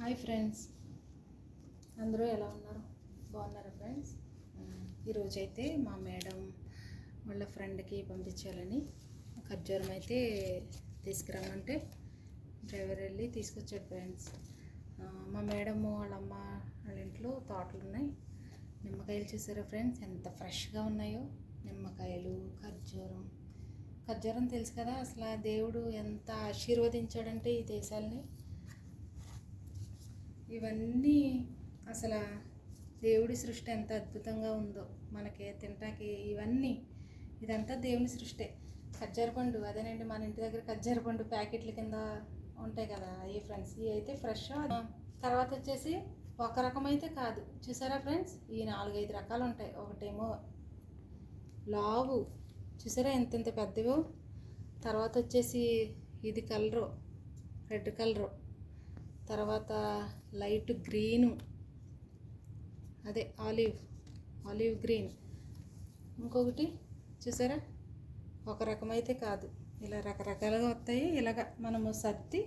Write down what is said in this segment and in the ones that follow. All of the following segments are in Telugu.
హాయ్ ఫ్రెండ్స్, అందరూ ఎలా ఉన్నారు? బాగున్నారా ఫ్రెండ్స్? ఈరోజైతే మా మేడం వాళ్ళ ఫ్రెండ్కి పంపించాలని ఖర్జూరం అయితే తీసుకురమ్మంటే డ్రైవర్ వెళ్ళి తీసుకొచ్చాడు ఫ్రెండ్స్. మా మేడం వాళ్ళ అమ్మ వాళ్ళ ఇంట్లో తోటలు ఉన్నాయి. నిమ్మకాయలు చూసారా ఫ్రెండ్స్, ఎంత ఫ్రెష్గా ఉన్నాయో. నిమ్మకాయలు, ఖర్జూరం తెలుసు కదా, అసలు దేవుడు ఎంత ఆశీర్వదించాడంటే ఈ దేశాలని. ఇవన్నీ అసలు దేవుడి సృష్టి ఎంత అద్భుతంగా ఉందో. మనకి తింటాకి ఇదంతా దేవుని సృష్టి. ఖర్జూర పండు అదేనండి, మన ఇంటి దగ్గర ఖర్జూర పండు ప్యాకెట్ల కింద ఉంటాయి కదా, అవి ఫ్రెండ్స్. ఇవి అయితే ఫ్రెష్. తర్వాత వచ్చేసి ఒక రకం అయితే కాదు, చూసారా ఫ్రెండ్స్, ఈ 4-5 రకాలు ఉంటాయి. ఒకటేమో లావు, చూసారా ఎంత పెద్దవో. తర్వాత వచ్చేసి ఇది కలరు, రెడ్ కలరు. తర్వాత లైట్ గ్రీను, అదే ఆలివ్ గ్రీన్. ఇంకొకటి చూసారా, ఒక రకమైతే కాదు, ఇలా రకరకాలుగా వస్తాయి. ఇలాగ మనము సర్ది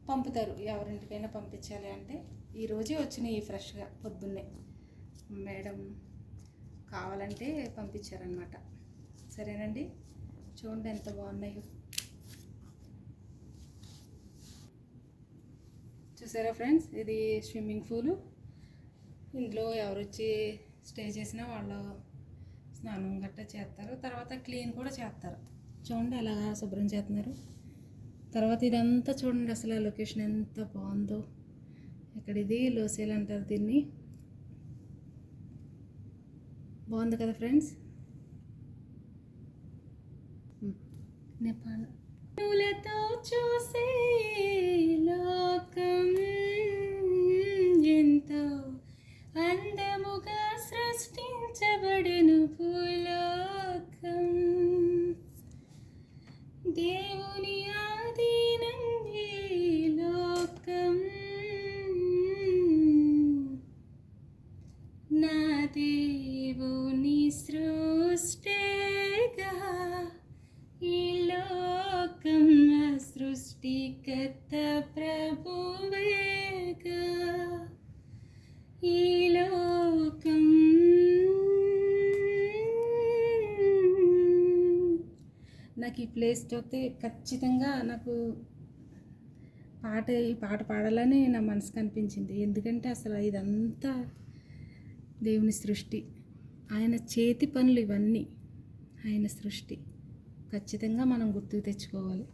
పంపుతారు, ఎవరింటికైనా పంపించాలి అంటే. ఈరోజే వచ్చినాయి ఫ్రెష్గా పొద్దున్నే. మేడం కావాలంటే పంపించారనమాట. సరేనండి, చూడండి ఎంత బాగున్నాయో. చూసారా ఫ్రెండ్స్, ఇది స్విమ్మింగ్ పూలు. ఇంట్లో ఎవరు వచ్చి స్టే చేసినా వాళ్ళు స్నానం గట్టా చేస్తారు, తర్వాత క్లీన్ కూడా చేస్తారు. చూడండి ఎలాగా శుభ్రం చేస్తున్నారు. తర్వాత ఇదంతా చూడండి, అసలు ఆ లొకేషన్ ఎంత బాగుందో. ఇక్కడ ఇది లోసేల్ అంటారు దీన్ని. బాగుంది కదా ఫ్రెండ్స్. నేపాల్ పూలతో చూసే లోకం ఎంతో అందముగా సృష్టించబడెను భూలోకం. దేవుని ఆధీనం ఈ లోకం, నా దేవుని సృష్టిగా ఈ లోకం, సృష్టికర్త ప్రభువేగా ఈ లోకం. నాకు ఈ ప్లేస్ చూస్తే ఖచ్చితంగా నాకు ఈ పాట పాడాలని నా మనసుకు అనిపించింది. ఎందుకంటే అసలు ఇదంతా దేవుని సృష్టి, ఆయన చేతి పనులు ఇవన్నీ, ఆయన సృష్టి. ఖచ్చితంగా మనం గుర్తుకు తెచ్చుకోవాలి.